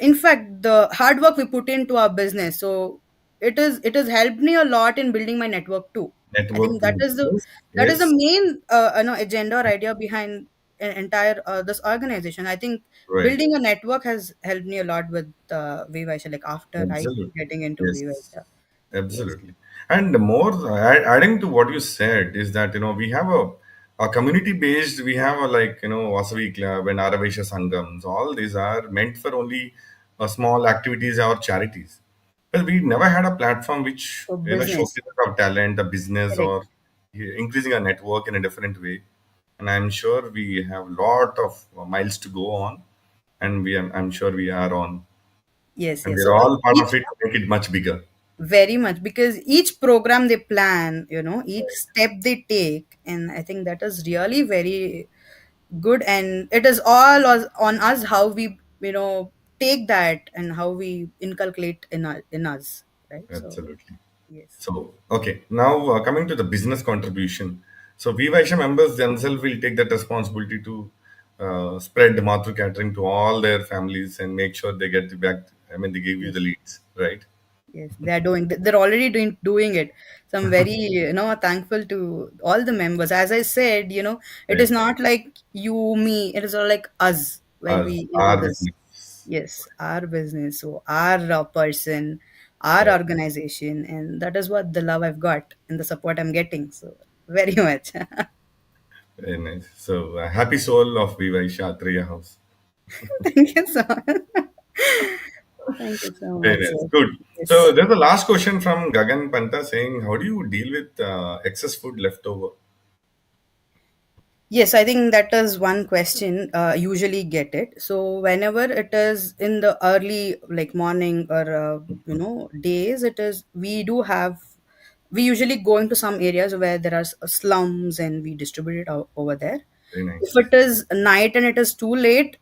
in fact the hard work we put into our business. So it has helped me a lot in building my network too. I think Network that too. is the Yes, that is the yes, main agenda or idea behind an entire this organization. I think right. building a network has helped me a lot with Vivysya, like after I Absolutely. getting into Yes, Vivysya. Yes, absolutely. And more adding to what you said is that we have a community based. We have a like Vasavi Club and Aravesha Sangams. All these are meant for only small activities or charities. But we never had a platform which so business, showcases our talent, a business, correct. or increasing our network in a different way. And I'm sure we have lot of miles to go on, and I'm sure we are on, Yes, and yes. we're So all part each of it to make it much bigger. very much, because each program they plan, each step they take, and I think that is really very good, and it is all on us how we take that and how we inculcate in us, right? So Absolutely. yes, So, okay, now coming to the business contribution. So, VVISha members themselves will take that responsibility to spread Matru catering to all their families and make sure they get the back. I mean, they give you yes, the leads, right? yes, they're already doing it. So I'm very thankful to all the members. As I said, it is Right. not like you, me, it is all like us when As we into our this. business. Yes, our business, so our person, our Right. organization, and that is what the love I've got and the support I'm getting. So very much. Very nice. So, happy soul of VVISha Atriya House. Thank you so much. Thank you so Very much, nice. sir. Good. So, Yes. there's a last question from Gagan Panta saying, how do you deal with excess food left over? Yes, I think that is one question. Usually get it. So whenever it is in the early, like morning or days, it is we do have. We usually go into some areas where there are slums, and we distribute it over there. Very If nice. it is night and it is too late,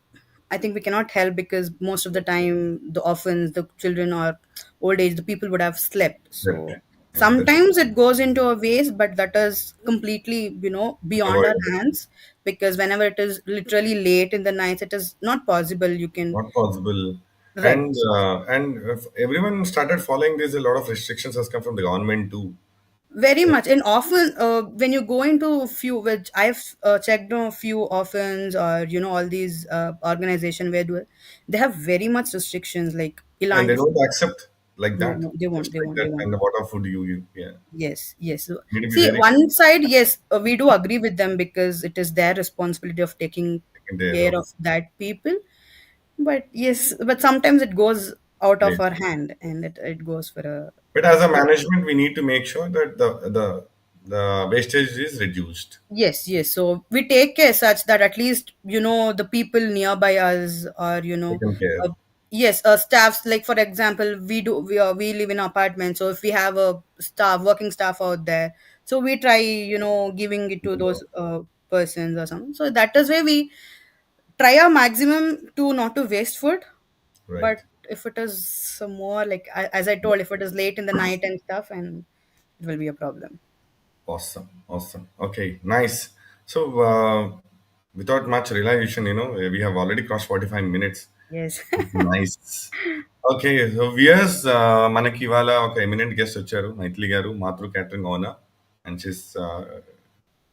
I think we cannot help, because most of the time the orphans, the children, or old age, the people would have slept. Left. So Yeah, that's sometimes it goes into a waste, but that is completely beyond our avoidable. hands, because whenever it is literally late in the night, it is not possible. You can Not possible. right. And if everyone started following this, a lot of restrictions has come from the government too. Very much, and often when you go into few, which I've checked on a few orphans or all these organization where they have very much restrictions like And they ilanti don't food. accept like No, that, no, they won't, just they like won't, they that won't. kind of water food you yeah. Yes, yes. So, Need to be see, very one side, yes, we do agree with them because it is their responsibility of taking there care of of that people. But yes, but sometimes it goes out of place. our hand and it goes for a But as a management, we need to make sure that the wastage is reduced. yes, yes. So we take care such that at least the people nearby us or Taken care. uh, yes, staffs, like for example we live in apartments, so if we have a staff working staff out there, so we try giving it to those persons or something. So that is where we try our maximum to not to waste food. Right. But if it is some more like as I told, if it is late in the night and stuff, and it will be a problem. Awesome. Awesome. Okay. Nice. So, without much realization, we have already crossed 45 minutes. Yes. Nice. Okay. So, viewers, మనకి ఇవాళ ఒక eminent guest వచ్చారు మైథిలి గారు Matru catering owner and she's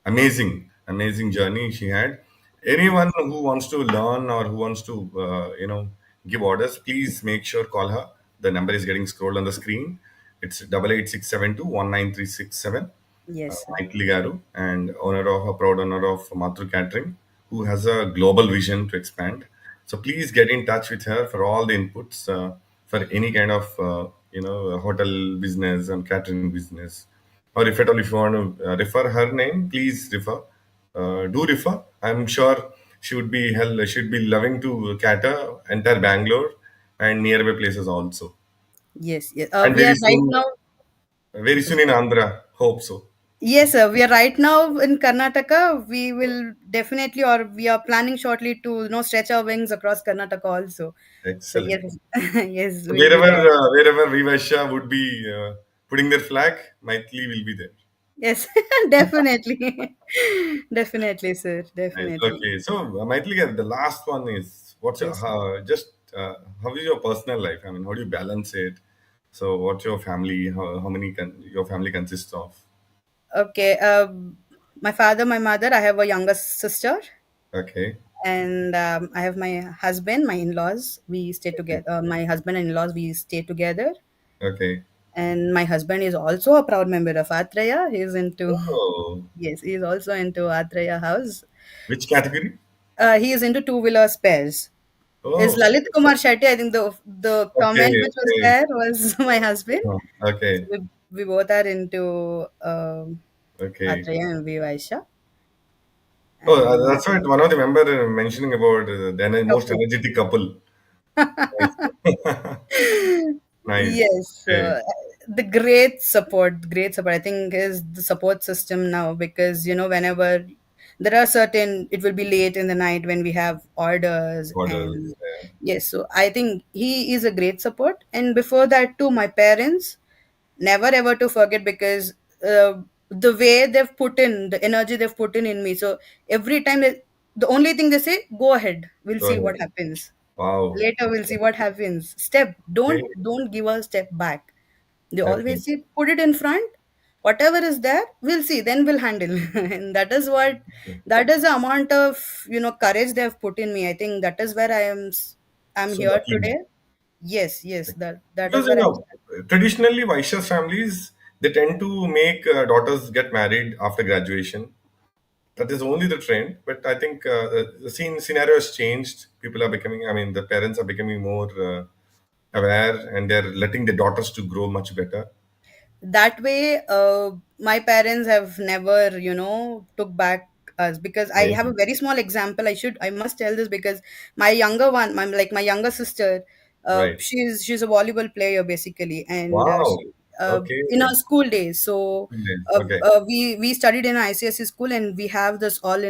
amazing journey she had. Anyone who wants to learn or who wants to give orders, please make sure call her. The number is getting scrolled on the screen. It's 8867219367. Yes, sir. Mike Ligaru, and owner of a proud owner of Matru Catering, who has a global vision to expand. So please get in touch with her for all the inputs for any kind of hotel business and catering business, or if at all if you want to refer her name, please refer. Do refer. I'm sure she would be hell. She'd be loving to cater entire Bangalore and nearby places also. Yes, yes. And We are right now. very soon in Andhra. Hope so. Yes, sir. We are right now in Karnataka. We will definitely, or we are planning shortly to, stretch our wings across Karnataka also. So Excellent. yes, yes, So we'll be there. wherever WeVysya would be putting their flag, Maithili will be there. Yes, definitely, definitely, sir. Nice. Definitely. Okay, so Maithili, the last one is what's your Yes. how is your personal life? I mean, how do you balance it? So, what's your family? How many your family consists of? Okay. My father, my mother. I have a younger sister, Okay, and I have my husband, my in-laws. We stay okay, together. My husband and in-laws. We stay together. okay. And my husband is also a proud member of Atraya. He's into Oh, yes, he's also into Atraya House. which category? He is into two-wheeler spares. Is Oh, Lalit Kumar Shetty? I think the okay, comment which was okay, there was my husband. So okay, we both are into okay. Atraya and Vysya. Oh, And that's right. One of the member mentioning about the most couple. energetic couple. Nice. Nice. Yes, Okay. the great support, I think, is the support system now because whenever there are certain, it will be late in the night when we have orders, Borders. and yes, so I think he is a great support. And before that, too, my parents never ever to forget because the way they've put in the energy they've put in me. So every time the only thing they say, go ahead, we'll Go see ahead. what happens Wow. later, we'll see what happens. Step, Okay. don't give a step back. They Okay. always say, put it in front, whatever is there, we'll see, then we'll handle. And that is the amount of courage they have put in me. I think that is where I'm So here lucky. today. Yes, yes, that Because is where I'm. traditionally Vaishya's families they tend to make daughters get married after graduation. That is only the trend. But I think the scenario has changed. People are becoming. I mean, the parents are becoming more aware, and they're letting the daughters to grow much better. That way my parents have never took back us because I have Okay. a very small example. I must tell this because my younger one, my younger sister, Right. she's a volleyball player basically, and Wow. she, Okay. in our school days. So Yes. Okay. we studied in ICSE school, and we have this all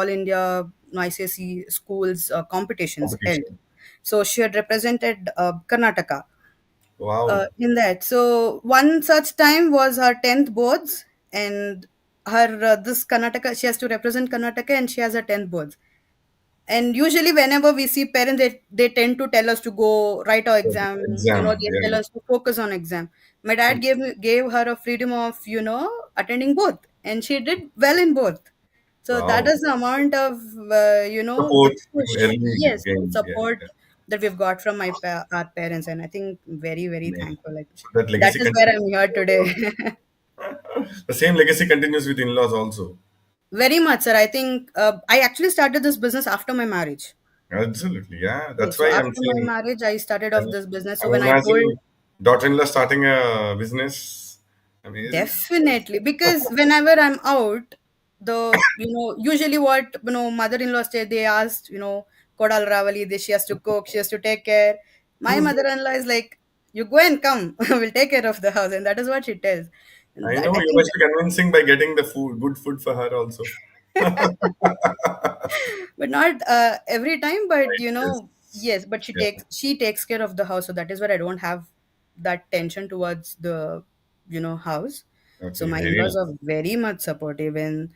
India ICSE schools competitions held. Competition. So she had represented Karnataka Wow. in that. So one such time was her 10th boards, and her this Karnataka, she has to represent Karnataka, and she has her 10th boards. And usually, whenever we see parents, they tend to tell us to go write our exam. Exam. They tell Yeah. us to focus on exam. My dad gave her a freedom of attending both, and she did well in both. So that Wow. is the amount of the Support push, early yes, game. Yeah, support yeah. that we've got from our parents, and I think very very Amazing. thankful. Like, So that that legacy is where continues. I'm here today. The same legacy continues with in-laws also. Very much, sir. I think I actually started this business after my marriage. Absolutely, yeah. Okay, That's so why I'm after my saying, marriage, I started off I'm, this business. So I'm when I told, imagining daughter-in-law starting a business. Amazing. definitely, because whenever I'm out, usually what mother-in-law say, they asked, Kodal Ravali, this she has to cook, she has to take care. My mother-in-law is like, you go and come, we'll take care of the house, and that is what she tells. And I that know I you think must be convincing by getting the food, good food for her also. but not every time, but Yes. yes, but she Yeah. takes care of the house, so that is where I don't have that tension towards the house. So Okay, my very in-laws nice. are very much supportive, and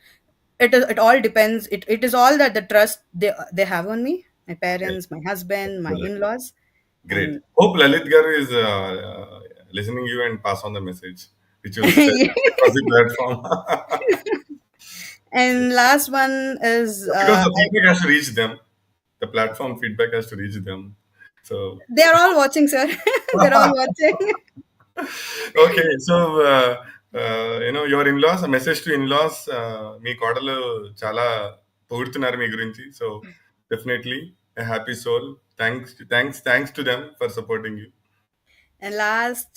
it all depends, it is all that the trust they have on me, my Okay. parents, my husband, my Excellent. in-laws. Great. And Hope Lalit Garu is listening you and pass on the message which you said across the platform. and last one is Because the feedback has to reach them. The platform feedback has to reach them. So, they are all watching, sir. They're all watching. okay. So, your in-laws, a message to in-laws, మీ కోడలు చాలా పొగుడుతున్నారు మీ గురించి. So, definitely a happy soul. Thanks to them for supporting you. And last,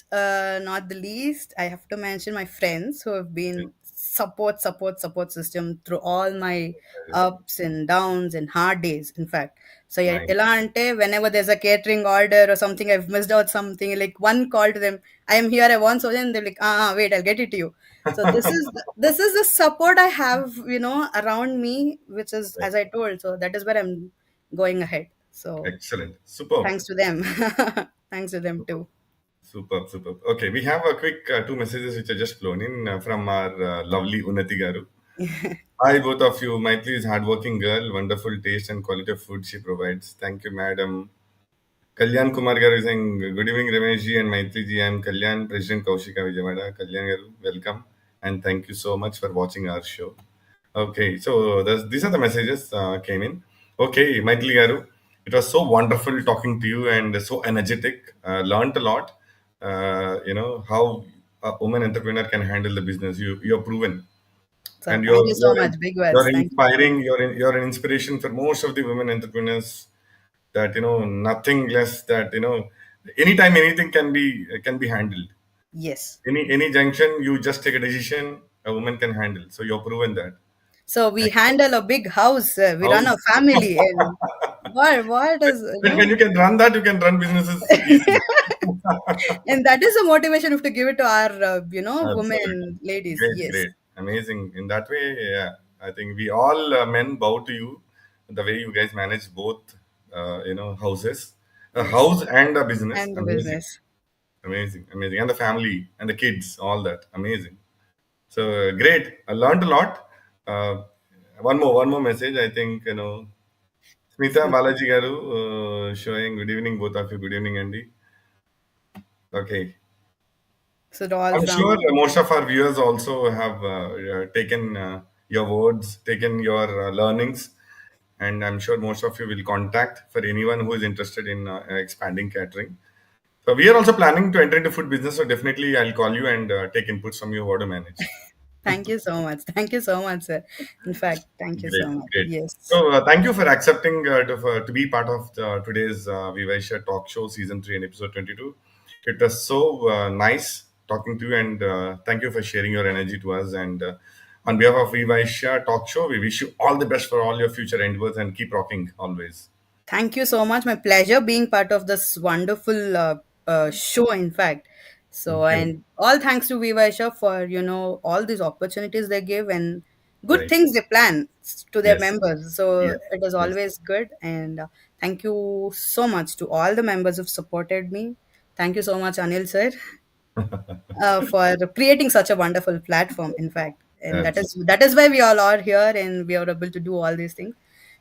not the least, I have to mention my friends who have been support system through all my ups and downs and hard days. In fact, so yeah, Nice. ఎలా అంటే whenever there's a catering order or something, I've missed out something, like one call to them, I am here, I want so, then they're like, wait, I'll get it to you. So this is the support I have, around me, which is, as I told. So that is where I'm going ahead. So Excellent. Superb. thanks to them, thanks to them Superb. too. Superb, superb. Okay, we have a quick two messages which are just flown in from our lovely Unati Garu. Hi, both of you. Maitli is hardworking girl, wonderful taste and quality of food she provides. Thank you, madam. Kalyan Kumar Garu is saying, good evening, Ramesh ji and Maitli ji. I am Kalyan, President Kaushika Vijayawada. Kalyan Garu, welcome. And thank you so much for watching our show. Okay, so these are the messages came in. Okay, Maitli Garu, it was so wonderful talking to you and so energetic. Learned a lot. How a woman entrepreneur can handle the business. You're proven, So and thank you so much. Big you're words. Thank you so inspiring. much. You're an inspiration for most of the women entrepreneurs. That nothing less that anytime anything can be handled. Yes. Any junction, you just take a decision. A woman can handle. So you're proven that. So we handle a big house. We run a House. family, and what is When you can run that, you can run businesses easily. and that is a motivation we have to give it to our Absolutely. women, ladies. Great, Yes. great. Amazing. In that way, yeah, I think we all men bow to you. The way you guys manage both, houses, a Yes. house and a business. And the Amazing, business. amazing, amazing. And the family and the kids, all that. Amazing. So great. I learned a lot. Uh, one more message. I think Smita Balaji Garu showing good evening, both of you. Good evening, Andy. Okay. So it all I'm sure from, most of our viewers also have taken your words, taken your learnings, and I'm sure most of you will contact for anyone who is interested in expanding catering. So we are also planning to enter into food business. So definitely, I'll call you and take inputs from you how to manage. thank you so much. Thank you so much, sir. In fact, thank you Great, so much. great. Yes. So thank you for accepting to be part of today's WeVysya talk show season 3 and episode 22. It was so nice talking to you and thank you for sharing your energy to us. And on behalf of WeVysya talk show, we wish you all the best for all your future endeavors and keep rocking always. Thank you so much. My pleasure being part of this wonderful show, in fact. So, Thank you. and all thanks to WeVysya for, all these opportunities they give and good Right. things they plan to their Yes. members. So, Yes. it is Yes. always good. And thank you so much to all the members who've supported me. Thank you so much, Anil sir, for creating such a wonderful platform, in fact. And that is Absolutely. that is why we all are here and we are able to do all these things.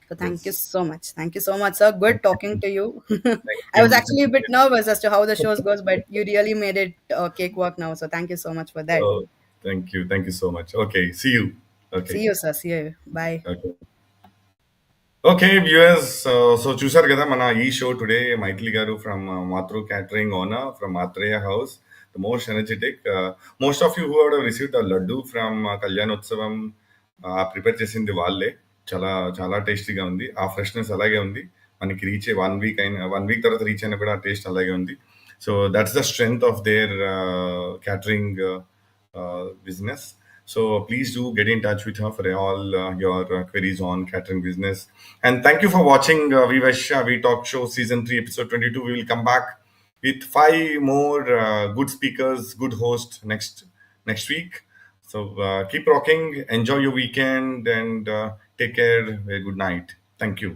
So thank you Yes. so much. Thank you so much, sir. Thank Good talking you. to you. Thank I was you. actually a bit nervous as to how the shows goes, but you really made it cakewalk now. So thank you so much for that. Oh, thank you. Thank you so much. Okay. See you. Okay. See you, sir. See you. Bye. Okay. Okay viewers so చూసారు కదా మన ఈ show today Maithili garu from Matru catering owner from Matreya house the most energetic most of you who have received the laddu from Kalyanotsavam prepare చేసింది వాళ్ళే చాలా చాలా టేస్టీగా ఉంది ఆ ఫ్రెష్నెస్ అలాగే ఉంది మనకి రీచ్ 1 వీక్ అయిన 1 వీక్ తర్వాత రీచ్ అయినా కూడా ఆ టేస్ట్ అలాగే ఉంది so that's the strength of their catering business. So please do get in touch with her for all your queries on catering business. And thank you for watching WeVysya We Talk Show Season 3, Episode 22. We will come back with 5 more good speakers, good hosts next week. So keep rocking, enjoy your weekend, and take care. Good night. Thank you.